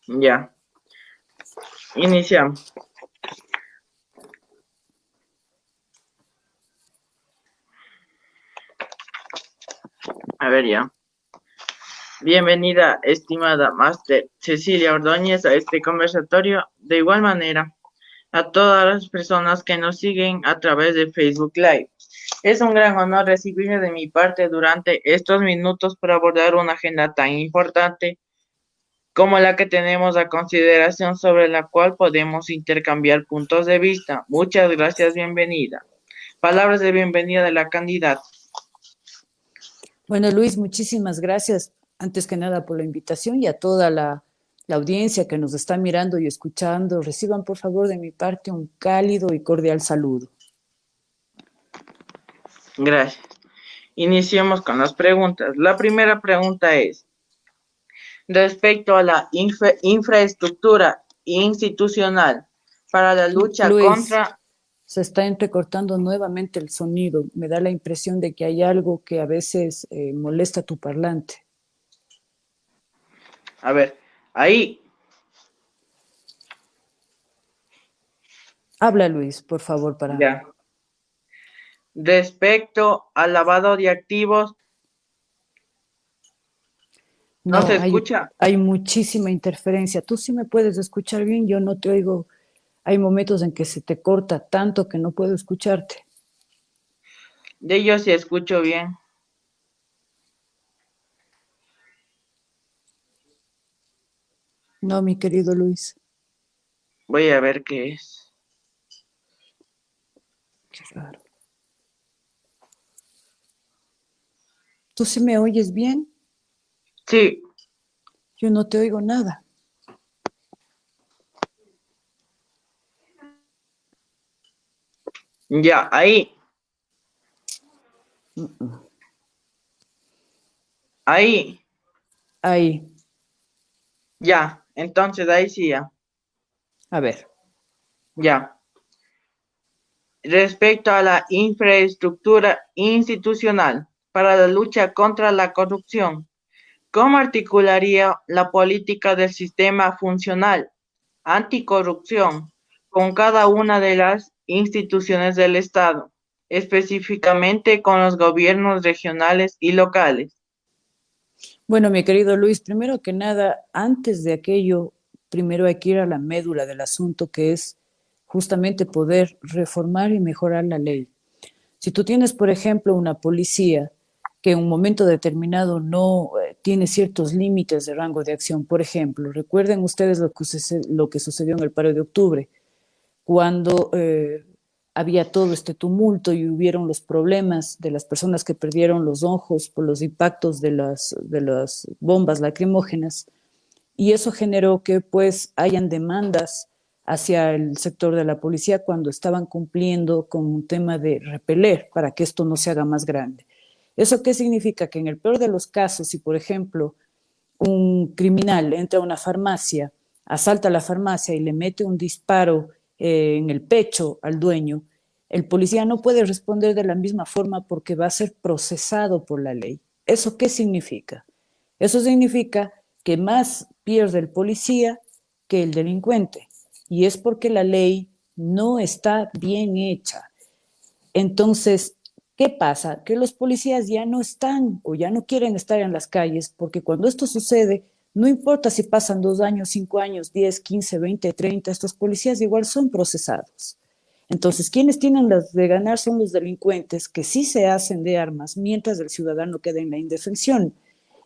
Ya, iniciamos. A ver ya. Bienvenida, estimada Máster Cecilia Ordóñez, a este conversatorio. De igual manera, a todas las personas que nos siguen a través de Facebook Live. Es un gran honor recibirle de mi parte durante estos minutos para abordar una agenda tan importante como la que tenemos a consideración, sobre la cual podemos intercambiar puntos de vista. Muchas gracias, bienvenida. Palabras de bienvenida de la candidata. Bueno, Luis, muchísimas gracias, antes que nada, por la invitación y a toda la audiencia que nos está mirando y escuchando. Reciban, por favor, de mi parte un cálido y cordial saludo. Gracias. Iniciemos con las preguntas. La primera pregunta es, respecto a la infraestructura institucional para la lucha Luis, contra... se está entrecortando nuevamente el sonido. Me da la impresión de que hay algo que a veces molesta tu parlante. A ver, ahí, Habla, Luis, por favor, para... ya. Respecto al lavado de activos, ¿no se No, escucha? hay muchísima interferencia. Tú sí me puedes escuchar bien, yo no te oigo. Hay momentos en que se te corta tanto que no puedo escucharte. De ello sí escucho bien. No, mi querido Luis. Voy a ver qué es. Qué raro. ¿Tú sí me oyes bien? Sí, Yo no te oigo nada. ya, ahí, ahí, Ahí, ya. Entonces ahí sí, ya, a ver. ya. Respecto a la infraestructura institucional para la lucha contra la corrupción, ¿cómo articularía la política del sistema funcional anticorrupción con cada una de las instituciones del Estado, específicamente con los gobiernos regionales y locales? Bueno, mi querido Luis, primero que nada, antes de aquello, primero hay que ir a la médula del asunto, que es justamente poder reformar y mejorar la ley. Si tú tienes, por ejemplo, una policía que en un momento determinado no tiene ciertos límites de rango de acción, por ejemplo, recuerden ustedes lo que sucedió en el paro de octubre, cuando había todo este tumulto y hubieron los problemas de las personas que perdieron los ojos por los impactos de las bombas lacrimógenas, y eso generó que pues hayan demandas hacia el sector de la policía cuando estaban cumpliendo con un tema de repeler para que esto no se haga más grande. ¿Eso qué significa? Que en el peor de los casos, si por ejemplo un criminal entra a una farmacia, asalta la farmacia y le mete un disparo en el pecho al dueño, el policía no puede responder de la misma forma porque va a ser procesado por la ley. ¿Eso qué significa? Eso significa que más pierde el policía que el delincuente. Y es porque la ley no está bien hecha. Entonces, ¿qué pasa? Que los policías ya no están o ya no quieren estar en las calles porque cuando esto sucede, no importa si pasan 2 años, 5 años, 10, 15, 20, 30, estos policías igual son procesados. Entonces, quienes tienen las de ganar son los delincuentes que sí se hacen de armas mientras el ciudadano queda en la indefensión.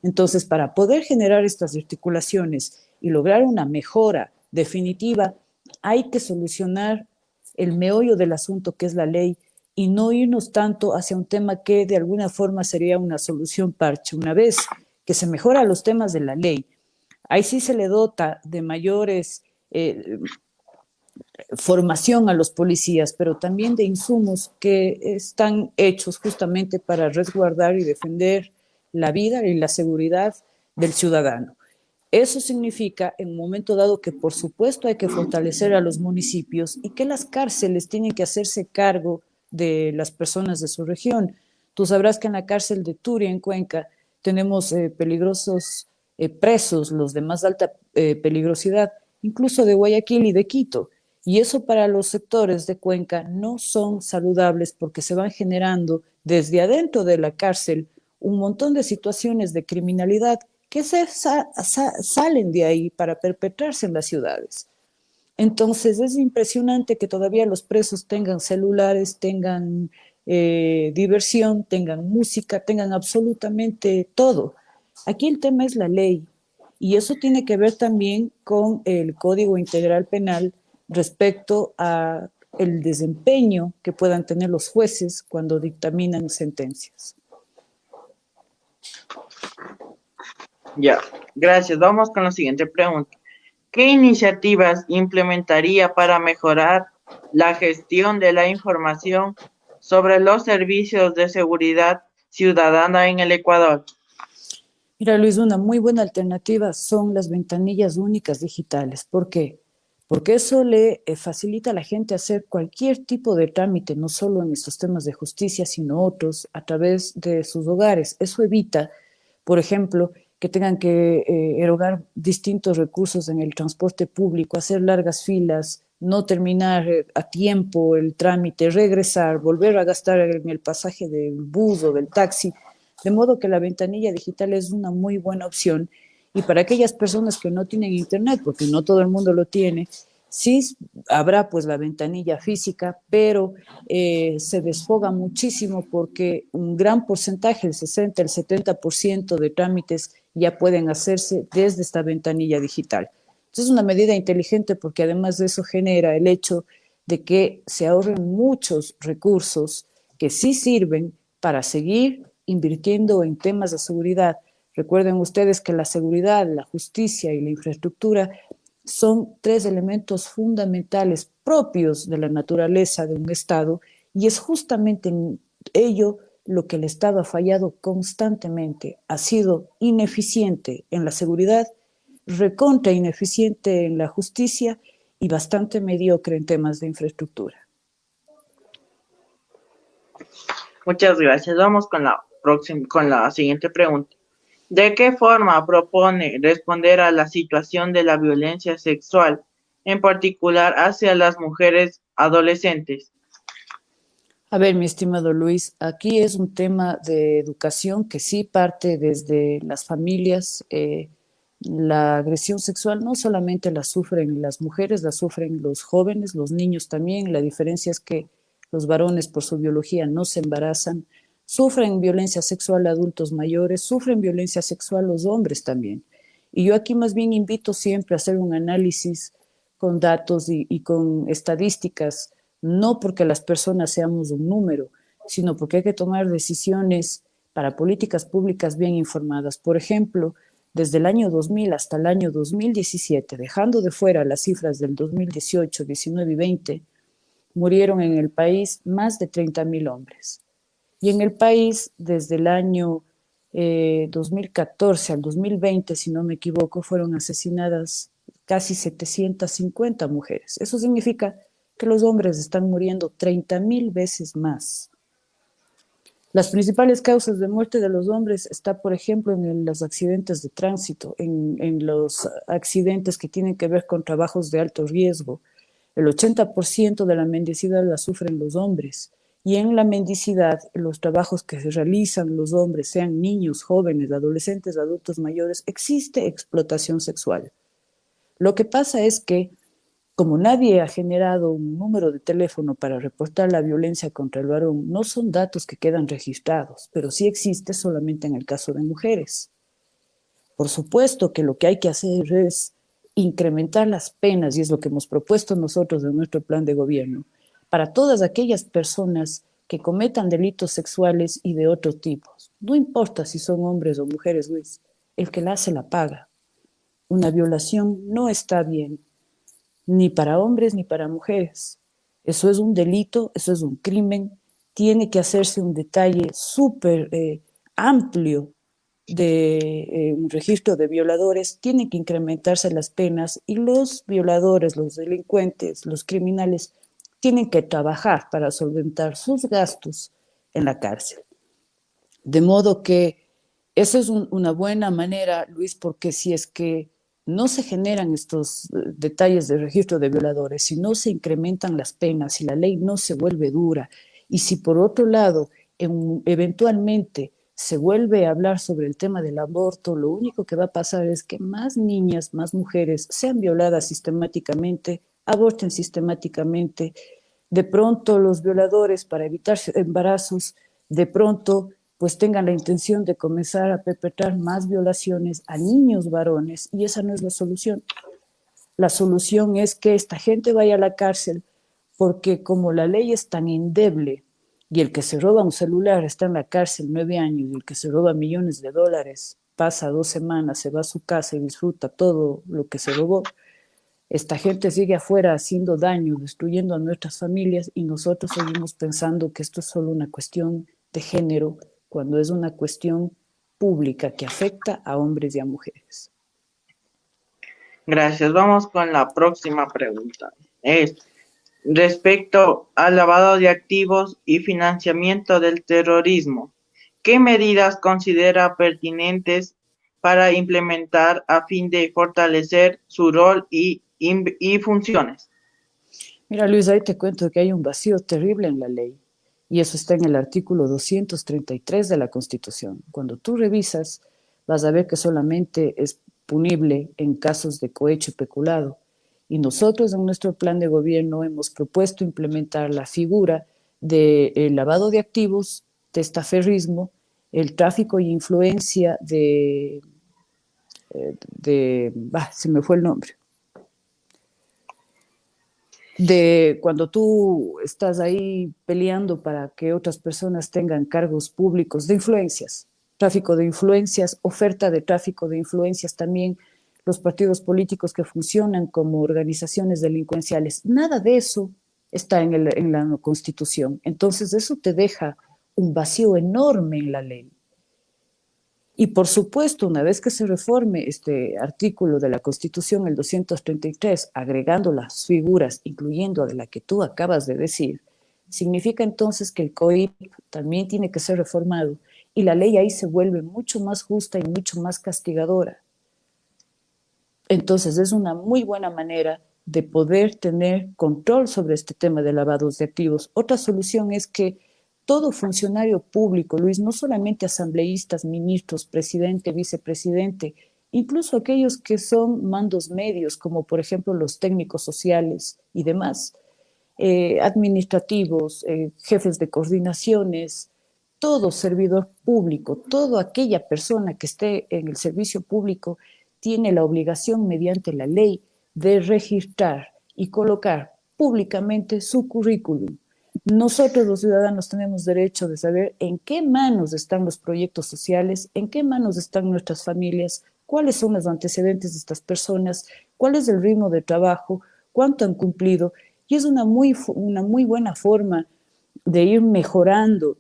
Entonces, para poder generar estas articulaciones y lograr una mejora definitiva, hay que solucionar el meollo del asunto, que es la ley, y no irnos tanto hacia un tema que de alguna forma sería una solución parche. Una vez que se mejoran los temas de la ley, ahí sí se le dota de mayores formación a los policías, pero también de insumos que están hechos justamente para resguardar y defender la vida y la seguridad del ciudadano. Eso significa, en un momento dado, que por supuesto hay que fortalecer a los municipios y que las cárceles tienen que hacerse cargo de las personas de su región. Tú sabrás que en la cárcel de Turia, en Cuenca, tenemos peligrosos presos, los de más alta peligrosidad, incluso de Guayaquil y de Quito. Y eso para los sectores de Cuenca no son saludables porque se van generando desde adentro de la cárcel un montón de situaciones de criminalidad que salen de ahí para perpetrarse en las ciudades. Entonces es impresionante que todavía los presos tengan celulares, tengan diversión, tengan música, tengan absolutamente todo. Aquí el tema es la ley y eso tiene que ver también con el Código Integral Penal respecto a el desempeño que puedan tener los jueces cuando dictaminan sentencias. Ya, gracias. Vamos con la siguiente pregunta. ¿Qué iniciativas implementaría para mejorar la gestión de la información sobre los servicios de seguridad ciudadana en el Ecuador? Mira, Luis, una muy buena alternativa son las ventanillas únicas digitales. ¿Por qué? Porque eso le facilita a la gente hacer cualquier tipo de trámite, no solo en estos temas de justicia, sino otros, a través de sus hogares. Eso evita, por ejemplo, que tengan que erogar distintos recursos en el transporte público, hacer largas filas, no terminar a tiempo el trámite, regresar, volver a gastar en el pasaje del bus o del taxi. De modo que la ventanilla digital es una muy buena opción. Y para aquellas personas que no tienen internet, porque no todo el mundo lo tiene, sí habrá pues la ventanilla física, pero se desfoga muchísimo porque un gran porcentaje, el 60, el 70% de trámites ya pueden hacerse desde esta ventanilla digital. Entonces es una medida inteligente porque además de eso genera el hecho de que se ahorren muchos recursos que sí sirven para seguir invirtiendo en temas de seguridad. Recuerden ustedes que la seguridad, la justicia y la infraestructura son tres elementos fundamentales propios de la naturaleza de un Estado y es justamente en ello lo que el Estado ha fallado constantemente. Ha sido ineficiente en la seguridad, recontra ineficiente en la justicia y bastante mediocre en temas de infraestructura. Muchas gracias. Vamos con la siguiente pregunta. ¿De qué forma propone responder a la situación de la violencia sexual, en particular hacia las mujeres adolescentes? A ver, mi estimado Luis, aquí es un tema de educación que sí parte desde las familias. La agresión sexual no solamente la sufren las mujeres, la sufren los jóvenes, los niños también. La diferencia es que los varones por su biología no se embarazan. Sufren violencia sexual adultos mayores, sufren violencia sexual los hombres también. Y yo aquí más bien invito siempre a hacer un análisis con datos y con estadísticas, no porque las personas seamos un número, sino porque hay que tomar decisiones para políticas públicas bien informadas. Por ejemplo, desde el año 2000 hasta el año 2017, dejando de fuera las cifras del 2018, 19 y 20, murieron en el país más de 30.000 hombres. Y en el país, desde el año 2014 al 2020, si no me equivoco, fueron asesinadas casi 750 mujeres. Eso significa que los hombres están muriendo 30.000 veces más. Las principales causas de muerte de los hombres está, por ejemplo, en los accidentes de tránsito, en los accidentes que tienen que ver con trabajos de alto riesgo. El 80% de la mendicidad la sufren los hombres. Y en la mendicidad, los trabajos que se realizan los hombres, sean niños, jóvenes, adolescentes, adultos mayores, existe explotación sexual. Lo que pasa es que como nadie ha generado un número de teléfono para reportar la violencia contra el varón, no son datos que quedan registrados, pero sí existe solamente en el caso de mujeres. Por supuesto que lo que hay que hacer es incrementar las penas, y es lo que hemos propuesto nosotros en nuestro plan de gobierno, para todas aquellas personas que cometan delitos sexuales y de otro tipo. No importa si son hombres o mujeres, Luis, el que la hace la paga. Una violación no está bien, ni para hombres ni para mujeres. Eso es un delito, eso es un crimen, tiene que hacerse un detalle súper amplio de un registro de violadores, tienen que incrementarse las penas y los violadores, los delincuentes, los criminales, tienen que trabajar para solventar sus gastos en la cárcel. De modo que Esa es una buena manera, Luis, porque si es que no se generan estos detalles de registro de violadores, si no se incrementan las penas, si la ley no se vuelve dura, y si por otro lado eventualmente se vuelve a hablar sobre el tema del aborto, lo único que va a pasar es que más niñas, más mujeres sean violadas sistemáticamente, aborten sistemáticamente. De pronto los violadores, para evitar embarazos, de pronto pues tengan la intención de comenzar a perpetrar más violaciones a niños varones, y esa no es la solución. La solución es que esta gente vaya a la cárcel, porque como la ley es tan endeble y el que se roba un celular está en la cárcel 9 años y el que se roba millones de dólares pasa 2 semanas, se va a su casa y disfruta todo lo que se robó, esta gente sigue afuera haciendo daño, destruyendo a nuestras familias, y nosotros seguimos pensando que esto es solo una cuestión de género, cuando es una cuestión pública que afecta a hombres y a mujeres. Gracias. Vamos con la próxima pregunta. Es respecto al lavado de activos y financiamiento del terrorismo. ¿Qué medidas considera pertinentes para implementar a fin de fortalecer su rol y funciones? Mira, Luis, ahí te cuento que hay un vacío terrible en la ley, y eso está en el artículo 233 de la Constitución. Cuando tú revisas, vas a ver que solamente es punible en casos de cohecho y peculado. Y nosotros en nuestro plan de gobierno hemos propuesto implementar la figura del lavado de activos, testaferrismo, el tráfico y influencia se me fue el nombre, de cuando tú estás ahí peleando para que otras personas tengan cargos públicos, de influencias, tráfico de influencias, oferta de tráfico de influencias también, los partidos políticos que funcionan como organizaciones delincuenciales. Nada de eso está en la Constitución. Entonces eso te deja un vacío enorme en la ley. Y por supuesto, una vez que se reforme este artículo de la Constitución, el 233, agregando las figuras, incluyendo de la que tú acabas de decir, significa entonces que el COIP también tiene que ser reformado, y la ley ahí se vuelve mucho más justa y mucho más castigadora. Entonces es una muy buena manera de poder tener control sobre este tema de lavados de activos. Otra solución es que todo funcionario público, Luis, no solamente asambleístas, ministros, presidente, vicepresidente, incluso aquellos que son mandos medios, como por ejemplo los técnicos sociales y demás, administrativos, jefes de coordinaciones, todo servidor público, toda aquella persona que esté en el servicio público tiene la obligación mediante la ley de registrar y colocar públicamente su currículum. Nosotros los ciudadanos tenemos derecho de saber en qué manos están los proyectos sociales, en qué manos están nuestras familias, cuáles son los antecedentes de estas personas, cuál es el ritmo de trabajo, cuánto han cumplido. Y es una muy buena forma de ir mejorando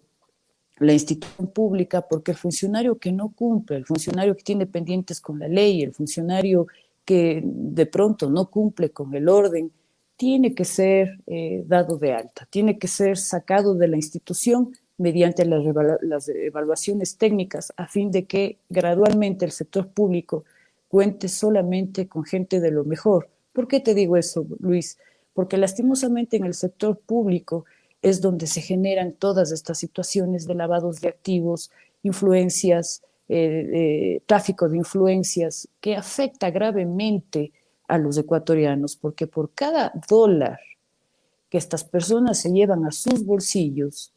la institución pública, porque el funcionario que no cumple, el funcionario que tiene pendientes con la ley, el funcionario que de pronto no cumple con el orden, tiene que ser dado de alta, tiene que ser sacado de la institución mediante las evaluaciones técnicas, a fin de que gradualmente el sector público cuente solamente con gente de lo mejor. ¿Por qué te digo eso, Luis? Porque lastimosamente en el sector público es donde se generan todas estas situaciones de lavados de activos, influencias, tráfico de influencias, que afecta gravemente a los ecuatorianos, porque por cada dólar que estas personas se llevan a sus bolsillos,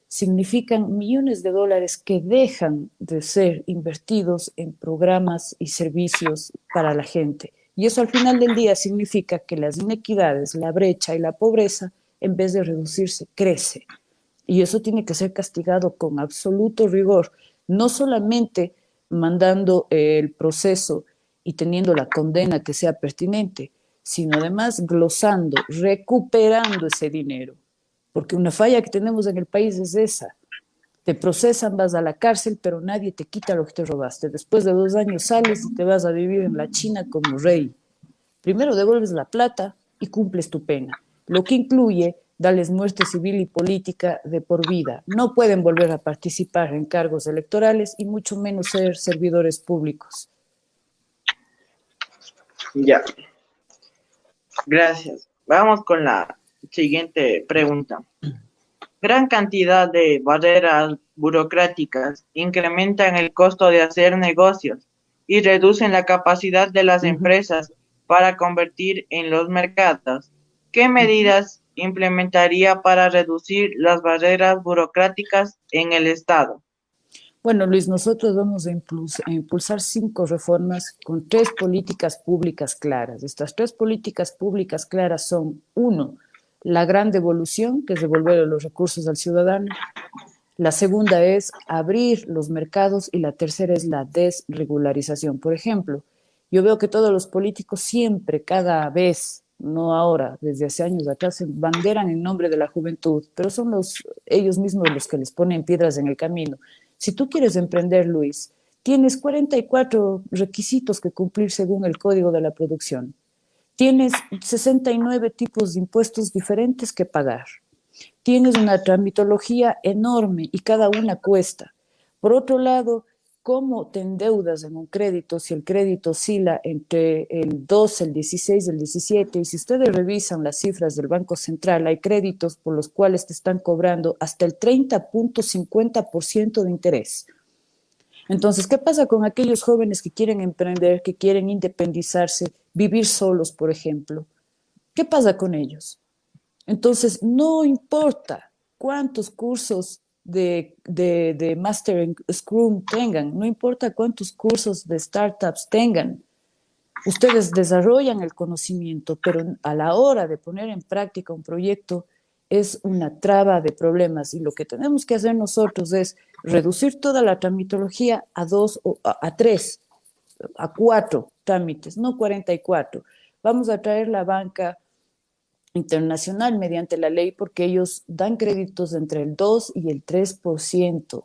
significan millones de dólares que dejan de ser invertidos en programas y servicios para la gente. Y eso al final del día significa que las inequidades, la brecha y la pobreza, en vez de reducirse, crece. Y eso tiene que ser castigado con absoluto rigor, no solamente mandando el proceso y teniendo la condena que sea pertinente, sino además glosando, recuperando ese dinero. Porque una falla que tenemos en el país es esa. Te procesan, vas a la cárcel, pero nadie te quita lo que te robaste. Después de 2 años sales y te vas a vivir en la China como rey. Primero devuelves la plata y cumples tu pena, lo que incluye darles muerte civil y política de por vida. No pueden volver a participar en cargos electorales y mucho menos ser servidores públicos. Ya, gracias. Vamos con la siguiente pregunta. Gran cantidad de barreras burocráticas incrementan el costo de hacer negocios y reducen la capacidad de las empresas para convertir en los mercados. ¿Qué medidas implementaría para reducir las barreras burocráticas en el Estado? Bueno, Luis, nosotros vamos a impulsar 5 reformas con 3 políticas públicas claras. Estas 3 políticas públicas claras son, 1, la gran devolución, que es devolver los recursos al ciudadano. La segunda es abrir los mercados y la tercera es la desregularización. Por ejemplo, yo veo que todos los políticos siempre, cada vez, no ahora, desde hace años atrás, se banderan en nombre de la juventud, pero son ellos mismos los que les ponen piedras en el camino. Si tú quieres emprender, Luis, tienes 44 requisitos que cumplir según el Código de la Producción. Tienes 69 tipos de impuestos diferentes que pagar. Tienes una tramitología enorme y cada una cuesta. Por otro lado, ¿cómo te endeudas en un crédito si el crédito oscila entre el 12, el 16, el 17? Y si ustedes revisan las cifras del Banco Central, hay créditos por los cuales te están cobrando hasta el 30.50% de interés. Entonces, ¿qué pasa con aquellos jóvenes que quieren emprender, que quieren independizarse, vivir solos, por ejemplo? ¿Qué pasa con ellos? Entonces, no importa cuántos cursos de Master en Scrum tengan, no importa cuántos cursos de startups tengan, ustedes desarrollan el conocimiento, pero a la hora de poner en práctica un proyecto es una traba de problemas y lo que tenemos que hacer nosotros es reducir toda la tramitología a 2 o a 3, a 4 trámites, no 44. Vamos a traer la banca internacional mediante la ley porque ellos dan créditos entre el 2 y el 3%,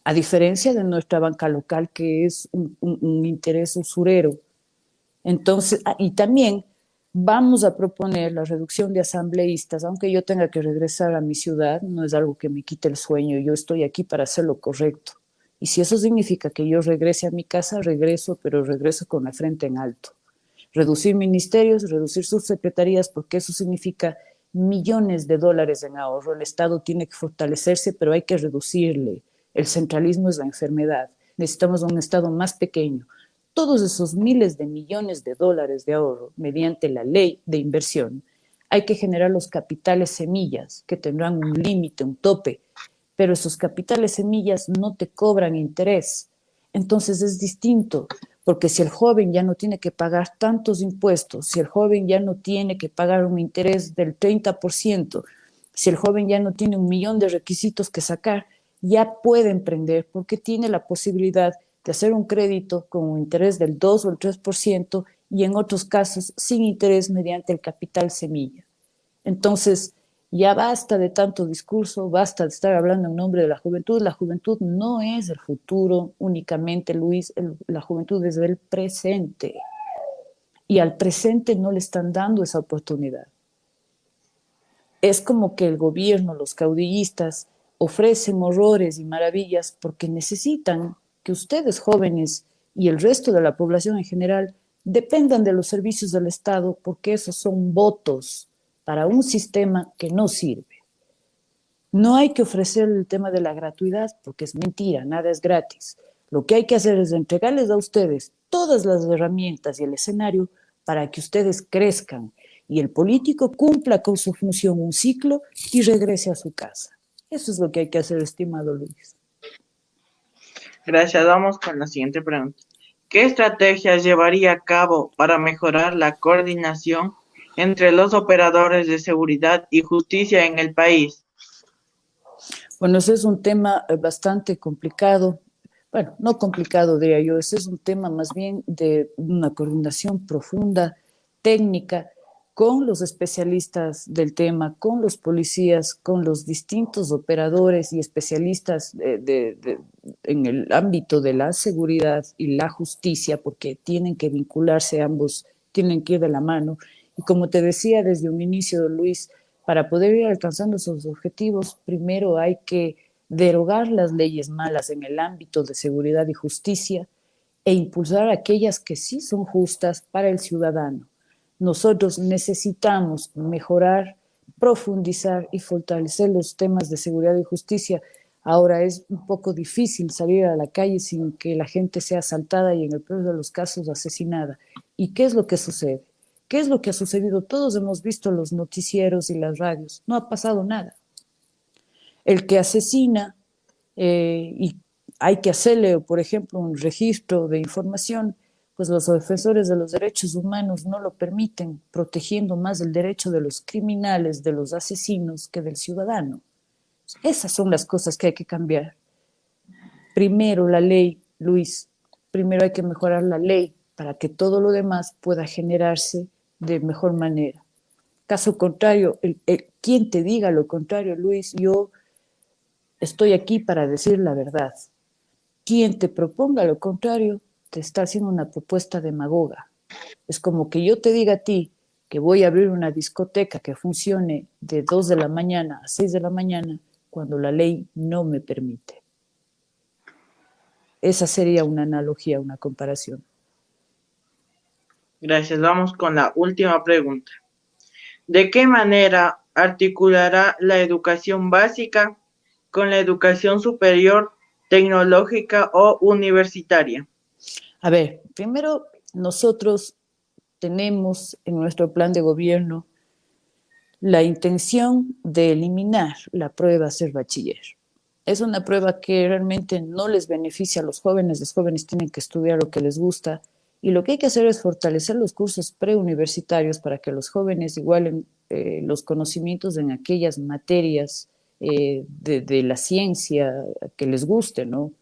a diferencia de nuestra banca local que es un interés usurero. Entonces, y también vamos a proponer la reducción de asambleístas, aunque yo tenga que regresar a mi ciudad, no es algo que me quite el sueño, yo estoy aquí para hacer lo correcto. Y si eso significa que yo regrese a mi casa, regreso, pero regreso con la frente en alto. Reducir ministerios, reducir subsecretarías, porque eso significa millones de dólares en ahorro. El Estado tiene que fortalecerse, pero hay que reducirle. El centralismo es la enfermedad. Necesitamos un Estado más pequeño. Todos esos miles de millones de dólares de ahorro mediante la ley de inversión, hay que generar los capitales semillas, que tendrán un límite, un tope, pero esos capitales semillas no te cobran interés. Entonces es distinto, porque si el joven ya no tiene que pagar tantos impuestos, si el joven ya no tiene que pagar un interés del 30%, si el joven ya no tiene 1.000.000 de requisitos que sacar, ya puede emprender porque tiene la posibilidad de hacer un crédito con un interés del 2 o el 3% y en otros casos sin interés mediante el capital semilla. Entonces, ya basta de tanto discurso, basta de estar hablando en nombre de la juventud. La juventud no es el futuro únicamente, Luis, la juventud es el presente. Y al presente no le están dando esa oportunidad. Es como que el gobierno, los caudillistas, ofrecen horrores y maravillas porque necesitan que ustedes jóvenes y el resto de la población en general dependan de los servicios del Estado porque esos son votos para un sistema que no sirve. No hay que ofrecer el tema de la gratuidad porque es mentira, nada es gratis. Lo que hay que hacer es entregarles a ustedes todas las herramientas y el escenario para que ustedes crezcan y el político cumpla con su función un ciclo y regrese a su casa. Eso es lo que hay que hacer, estimado Luis. Gracias. Vamos con la siguiente pregunta. ¿Qué estrategias llevaría a cabo para mejorar la coordinación entre los operadores de seguridad y justicia en el país? Bueno, ese es un tema bastante complicado. Bueno, no complicado, diría yo, ese es un tema más bien de una coordinación profunda, técnica, con los especialistas del tema, con los policías, con los distintos operadores y especialistas en el ámbito de la seguridad y la justicia, porque tienen que vincularse ambos, tienen que ir de la mano. Y como te decía desde un inicio, Luis, Para poder ir alcanzando esos objetivos, primero hay que derogar las leyes malas en el ámbito de seguridad y justicia e impulsar aquellas que sí son justas para el ciudadano. Nosotros necesitamos mejorar, profundizar y fortalecer los temas de seguridad y justicia. Ahora es un poco difícil salir a la calle sin que la gente sea asaltada y en el peor de los casos asesinada. ¿Y qué es lo que sucede? ¿Qué es lo que ha sucedido? Todos hemos visto los noticieros y las radios. No ha pasado nada. El que asesina y hay que hacerle, por ejemplo, un registro de información, pues los defensores de los derechos humanos no lo permiten, protegiendo más el derecho de los criminales, de los asesinos, que del ciudadano. Esas son las cosas que hay que cambiar. Primero la ley, Luis, primero hay que mejorar la ley para que todo lo demás pueda generarse de mejor manera. Caso contrario, quien te diga lo contrario, Luis, yo estoy aquí para decir la verdad. Quien te proponga lo contrario te está haciendo una propuesta demagoga. Es como que yo te diga a ti que voy a abrir una discoteca que funcione de 2 de la mañana a 6 de la mañana cuando la ley no me permite. Esa sería una analogía, una comparación. Gracias. Vamos con la última pregunta. ¿De qué manera articulará la educación básica con la educación superior, tecnológica o universitaria? A ver, primero nosotros tenemos en nuestro plan de gobierno la intención de eliminar la prueba ser bachiller. Es una prueba que realmente no les beneficia a los jóvenes tienen que estudiar lo que les gusta y lo que hay que hacer es fortalecer los cursos preuniversitarios para que los jóvenes igualen los conocimientos en aquellas materias de la ciencia que les guste, ¿no?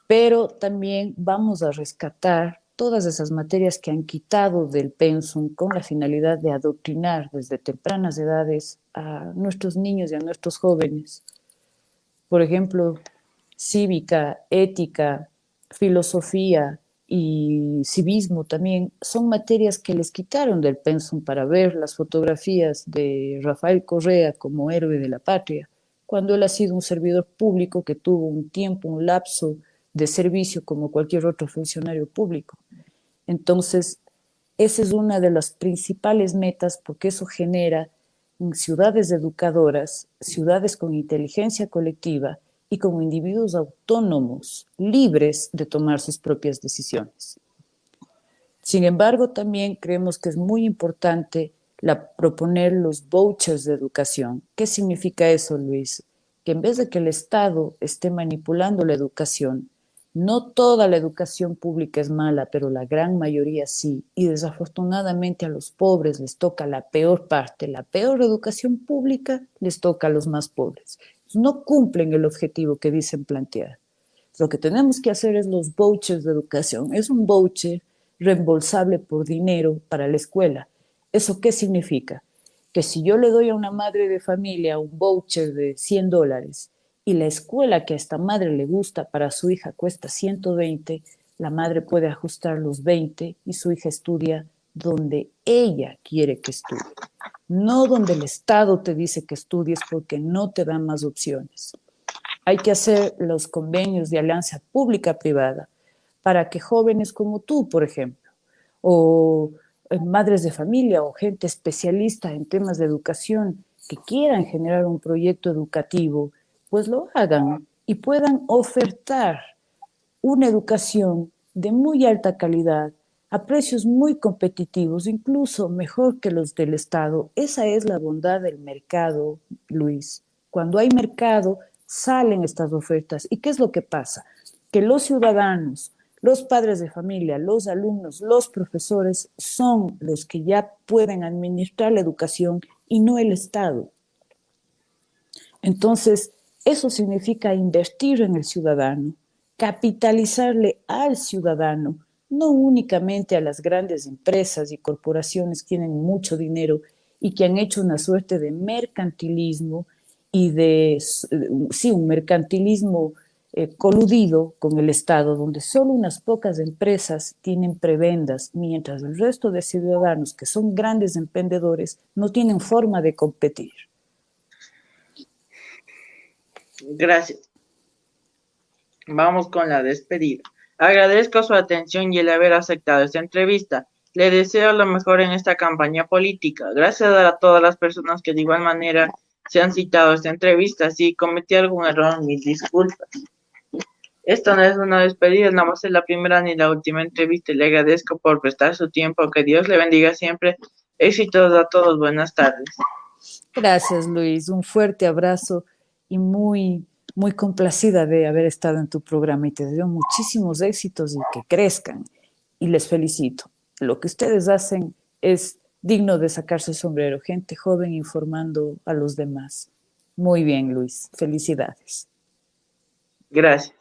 Pero también vamos a rescatar todas esas materias que han quitado del pensum con la finalidad de adoctrinar desde tempranas edades a nuestros niños y a nuestros jóvenes. Por ejemplo, cívica, ética, filosofía y civismo también son materias que les quitaron del pensum para ver las fotografías de Rafael Correa como héroe de la patria, cuando él ha sido un servidor público que tuvo un tiempo, un lapso de servicio como cualquier otro funcionario público. Entonces, esa es una de las principales metas porque eso genera ciudades educadoras, ciudades con inteligencia colectiva y con individuos autónomos, libres de tomar sus propias decisiones. Sin embargo, también creemos que es muy importante proponer los vouchers de educación. ¿Qué significa eso, Luis? Que en vez de que el Estado esté manipulando la educación, no toda la educación pública es mala, pero la gran mayoría sí. Y desafortunadamente a los pobres les toca la peor parte. La peor educación pública les toca a los más pobres. No cumplen el objetivo que dicen plantear. Lo que tenemos que hacer es los vouchers de educación. Es un voucher reembolsable por dinero para la escuela. ¿Eso qué significa? Que si yo le doy a una madre de familia un voucher de $100 y la escuela que a esta madre le gusta para su hija cuesta 120, la madre puede ajustar los 20 y su hija estudia donde ella quiere que estudie, no donde el Estado te dice que estudies porque no te dan más opciones. Hay que hacer los convenios de alianza pública-privada para que jóvenes como tú, por ejemplo, o madres de familia o gente especialista en temas de educación que quieran generar un proyecto educativo, pues lo hagan y puedan ofertar una educación de muy alta calidad a precios muy competitivos, incluso mejor que los del Estado. Esa es la bondad del mercado, Luis. Cuando hay mercado, salen estas ofertas. ¿Y qué es lo que pasa? Que los ciudadanos, los padres de familia, los alumnos, los profesores son los que ya pueden administrar la educación y no el Estado. Entonces, eso significa invertir en el ciudadano, capitalizarle al ciudadano, no únicamente a las grandes empresas y corporaciones que tienen mucho dinero y que han hecho una suerte de mercantilismo y sí, un mercantilismo coludido con el Estado, donde solo unas pocas empresas tienen prebendas, mientras el resto de ciudadanos, que son grandes emprendedores, no tienen forma de competir. Gracias. Vamos con la despedida. Agradezco su atención y el haber aceptado esta entrevista. Le deseo lo mejor en esta campaña política. Gracias a todas las personas que de igual manera se han citado a esta entrevista. Si cometí algún error, mis disculpas. Esto no es una despedida, no va a ser la primera ni la última entrevista. Le agradezco por prestar su tiempo. Que Dios le bendiga siempre. Éxitos a todos. Buenas tardes. Gracias, Luis. Un fuerte abrazo y muy complacida de haber estado en tu programa y te deseo muchísimos éxitos y que crezcan. Y les felicito. Lo que ustedes hacen es digno de sacarse el sombrero. Gente joven informando a los demás. Muy bien, Luis. Felicidades. Gracias.